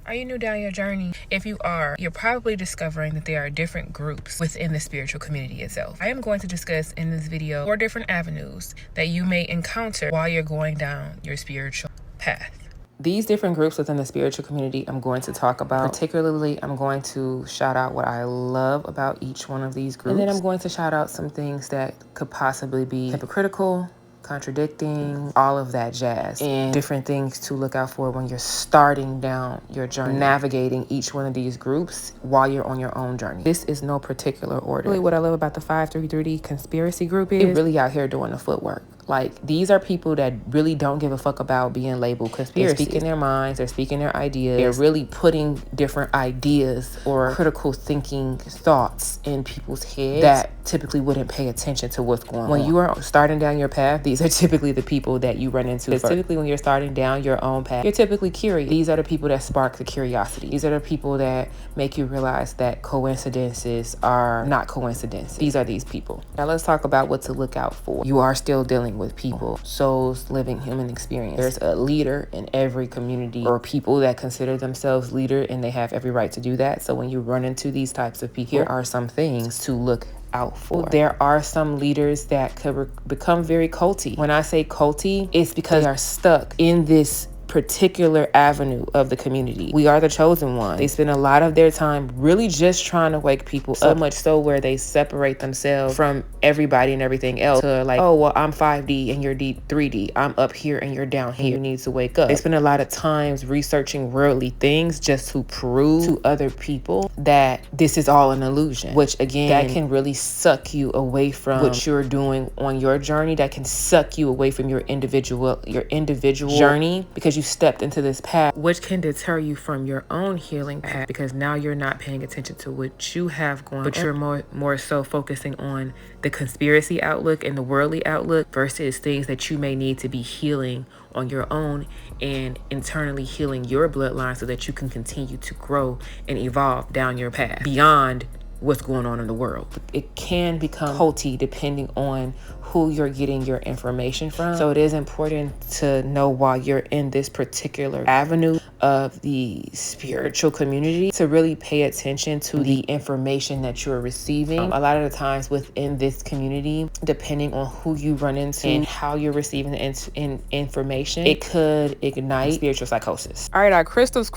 Are you new down your journey? If you are, you're probably discovering that there are different groups within the spiritual community itself. I am going to discuss in this video 4 different avenues that you may encounter while you're going down your spiritual path. These different groups within the spiritual community I'm going to talk about. Particularly, I'm going to shout out what I love about each one of these groups. And then I'm going to shout out some things that could possibly be hypocritical, contradicting, all of that jazz, and different things to look out for when you're starting down your journey, navigating each one of these groups while you're on your own journey. This is no particular order. Really, what I love about the 533D conspiracy group is they're really out here doing the footwork. Like, these are people that really don't give a fuck about being labeled conspiracy. They're speaking their minds, they're speaking their ideas. They're really putting different ideas or critical thinking thoughts in people's heads that typically wouldn't pay attention to what's going on. When you are starting down your path, these are typically the people that you run into. Typically, when you're starting down your own path, you're typically curious. These are the people that spark the curiosity. These are the people that make you realize that coincidences are not coincidences. These are these people. Now let's talk about what to look out for. You are still dealing with people, souls living human experience. There's a leader in every community, or people that consider themselves leader, and they have every right to do that. So when you run into these types of people, here are some things to look out for. There are some leaders that could become very culty. When I say culty, it's because they are stuck in this particular avenue of the community. We are the chosen one. They spend a lot of their time really just trying to wake people up, so much so where they separate themselves from everybody and everything else to like, oh, well, I'm 5D and you're 3D. I'm up here and you're down here. You need to wake up. They spend a lot of times researching worldly things just to prove to other people that this is all an illusion, which again, that can really suck you away from what you're doing on your journey. That can suck you away from your individual journey, because you stepped into this path, which can deter you from your own healing path, because now you're not paying attention to what you have going on, but you're more so focusing on the conspiracy outlook and the worldly outlook versus things that you may need to be healing on your own and internally healing your bloodline so that you can continue to grow and evolve down your path beyond what's going on in the world. It can become culty depending on who you're getting your information from. So it is important to know while you're in this particular avenue of the spiritual community to really pay attention to the information that you're receiving. A lot of the times within this community, depending on who you run into and how you're receiving the information, it could ignite spiritual psychosis. All right, our crystals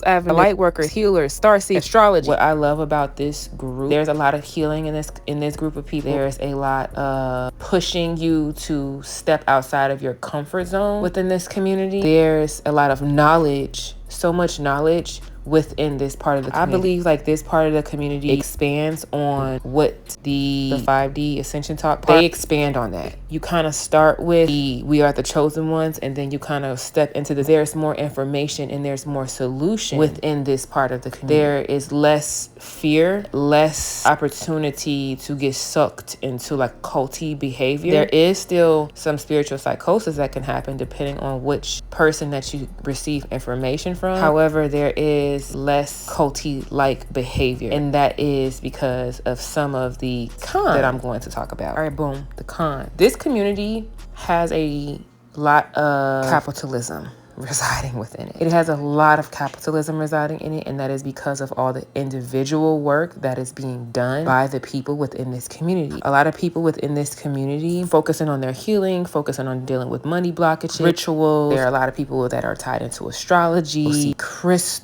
avenue, light workers, healers, starseed, astrology. What I love about this group, there's a lot of healing in this group of people. There's a lot of pushing you to step outside of your comfort zone within this community. There's a lot of knowledge, so much knowledge within this part of the community. I believe like this part of the community expands on what the 5D Ascension Talk part, they expand on that. You kind of start with we are the chosen ones, and then you kind of step into there's more information and there's more solution within this part of the community. There is less fear, less opportunity to get sucked into like culty behavior. There is still some spiritual psychosis that can happen depending on which person that you receive information from. However, there is less culty-like behavior, and that is because of some of the cons that I'm going to talk about. All right, boom, the con. This community has a lot of capitalism residing within it. It has a lot of capitalism residing in it, and that is because of all the individual work that is being done by the people within this community. A lot of people within this community focusing on their healing, focusing on dealing with money blockages, rituals. There are a lot of people that are tied into astrology. We see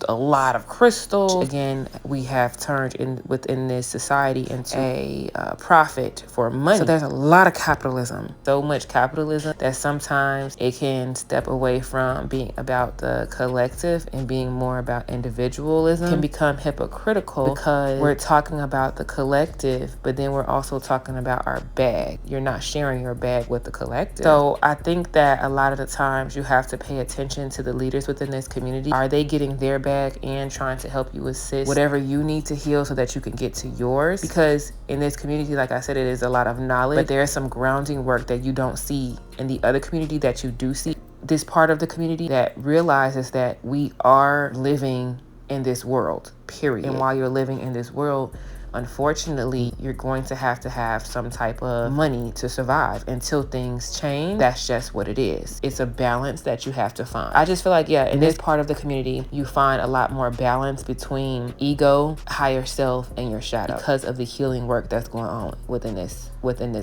a lot of crystals. Again, we have turned within this society into a profit for money. So there's a lot of capitalism. So much capitalism that sometimes it can step away from being about the collective and being more about individualism. Can become hypocritical because we're talking about the collective, but then we're also talking about our bag. You're not sharing your bag with the collective. So I think that a lot of the times you have to pay attention to the leaders within this community. Are they getting their bag and trying to help you assist whatever you need to heal so that you can get to yours? Because in this community, like I said, it is a lot of knowledge, but there's some grounding work that you don't see in the other community that you do see. This part of the community that realizes that we are living in this world, period. And while you're living in this world, Unfortunately, you're going to have some type of money to survive until things change. That's just what it is. It's a balance that you have to find. I just feel like, yeah, in this part of the community, you find a lot more balance between ego, higher self, and your shadow because of the healing work that's going on within this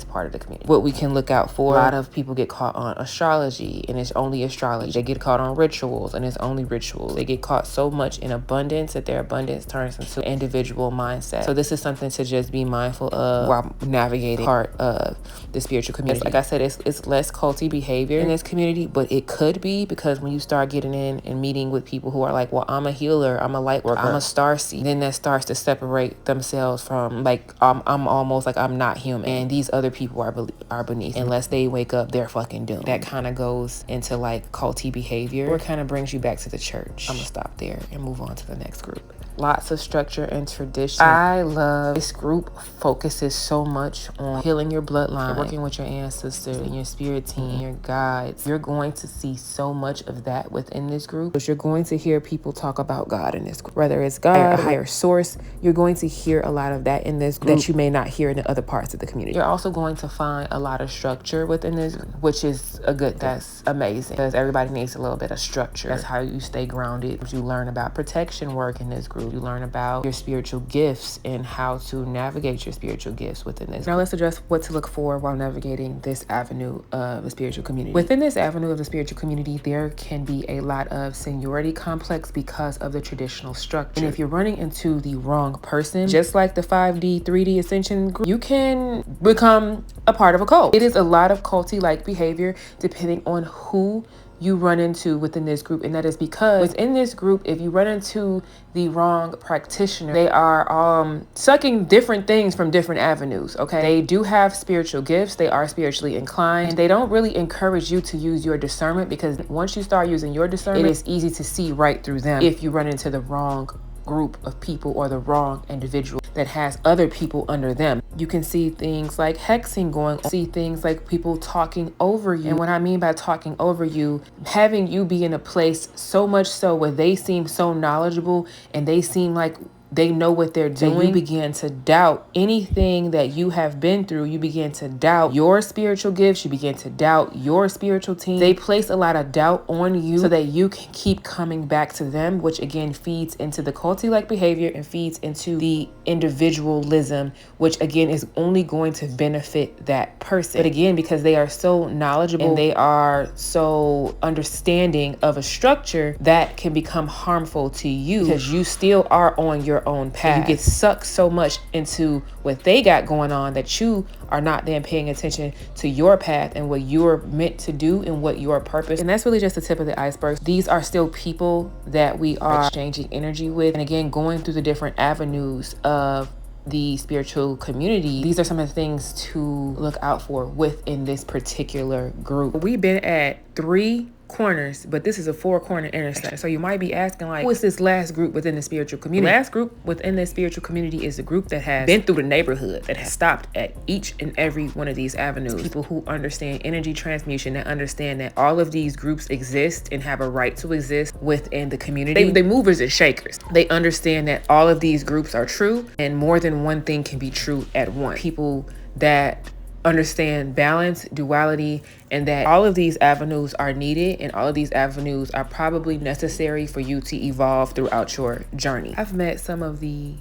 part of the community. What we can look out for, a lot of people get caught on astrology, and it's only astrology. They get caught on rituals, and it's only rituals. They get caught so much in abundance that their abundance turns into individual mindset. So this is something to just be mindful of while navigating part of the spiritual community. Like I said, it's less culty behavior in this community, but it could be, because when you start getting in and meeting with people who are like, well, I'm a healer, I'm a light worker, I'm a starseed, then that starts to separate themselves from, like, I'm almost like I'm not human, and these other people are beneath. Unless they wake up, they're fucking doomed. That kind of goes into like culty behavior, or kind of brings you back to the church. I'm gonna stop there and move on to the next group. Lots of structure and tradition. I love this group. Focuses so much on healing your bloodline, working with your ancestors and your spirit team and your guides. You're going to see so much of that within this group, because you're going to hear people talk about God in this group. Whether it's God, a higher source, you're going to hear a lot of that in this group that you may not hear in the other parts of the community. You're also going to find a lot of structure within this, which is a good thing. That's amazing, because everybody needs a little bit of structure. That's how you stay grounded. You learn about protection work in this group. You learn about your spiritual gifts and how to navigate your spiritual gifts within this. Now let's address what to look for while navigating this avenue of the spiritual community. Within this avenue of the spiritual community, there can be a lot of seniority complex because of the traditional structure. And if you're running into the wrong person, just like the 5D, 3D ascension group, you can become a part of a cult. It is a lot of culty-like behavior depending on who you run into within this group. And that is because within this group, if you run into the wrong practitioner, they are sucking different things from different avenues. Okay, they do have spiritual gifts, they are spiritually inclined, and they don't really encourage you to use your discernment, because once you start using your discernment, it is easy to see right through them if you run into the wrong group of people or the wrong individual that has other people under them. You can see things like hexing going on, see things like people talking over you. And what I mean by talking over you, having you be in a place so much so where they seem so knowledgeable and they seem like they know what they're doing, you begin to doubt anything that you have been through. You begin to doubt your spiritual gifts. You begin to doubt your spiritual team. They place a lot of doubt on you so that you can keep coming back to them, which again feeds into the culty-like behavior and feeds into the individualism, which again is only going to benefit that person. But again, because they are so knowledgeable and they are so understanding of a structure, that can become harmful to you, because you still are on your own path. You get sucked so much into what they got going on that you are not then paying attention to your path and what you're meant to do and what your purpose. And that's really just the tip of the iceberg. These are still people that we are exchanging energy with. And again, going through the different avenues of the spiritual community, these are some of the things to look out for within this particular group. We've been at 3 corners, but this is a 4-corner intersection. So you might be asking, like, who is this last group within the spiritual community? The last group within the spiritual community is a group that has been through the neighborhood, that has stopped at each and every one of these avenues. People who understand energy transmutation, that understand that all of these groups exist and have a right to exist within the community. They movers and shakers. They understand that all of these groups are true, and more than one thing can be true at once. People that understand balance, duality, and that all of these avenues are needed and all of these avenues are probably necessary for you to evolve throughout your journey. I've met some of the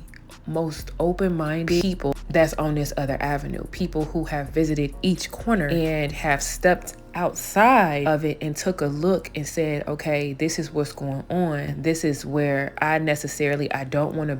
most open-minded people that's on this other avenue, people who have visited each corner and have stepped outside of it and took a look and said, okay, this is what's going on. This is where I don't want to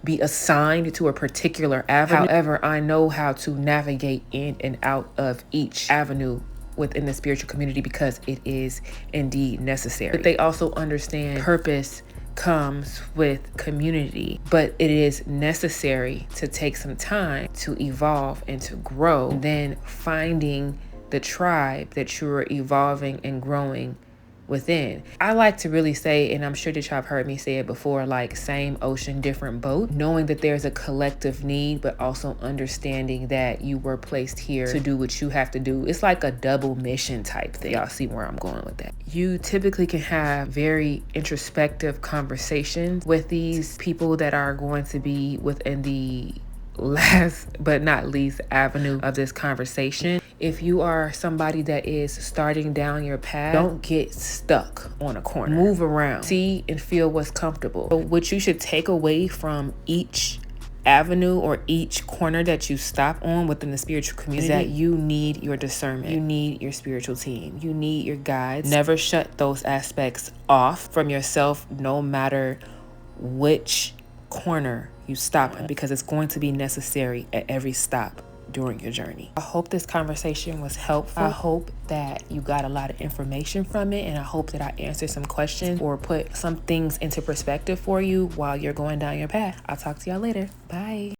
be assigned to a particular avenue. However, I know how to navigate in and out of each avenue within the spiritual community because it is indeed necessary. But they also understand purpose comes with community, but it is necessary to take some time to evolve and to grow. And then finding the tribe that you're evolving and growing within. I like to really say, and I'm sure that y'all have heard me say it before, like same ocean, different boat, knowing that there's a collective need, but also understanding that you were placed here to do what you have to do. It's like a double mission type thing. Y'all see where I'm going with that. You typically can have very introspective conversations with these people that are going to be within the last but not least avenue of this conversation. If you are somebody that is starting down your path, don't get stuck on a corner. Move around, see and feel what's comfortable. So what you should take away from each avenue or each corner that you stop on within the spiritual community is that you need your discernment. You need your spiritual team. You need your guides. Never shut those aspects off from yourself, no matter which corner you stop in, because it's going to be necessary at every stop during your journey. I hope this conversation was helpful. I hope that you got a lot of information from it, and I hope that I answered some questions or put some things into perspective for you while you're going down your path. I'll talk to y'all later. Bye.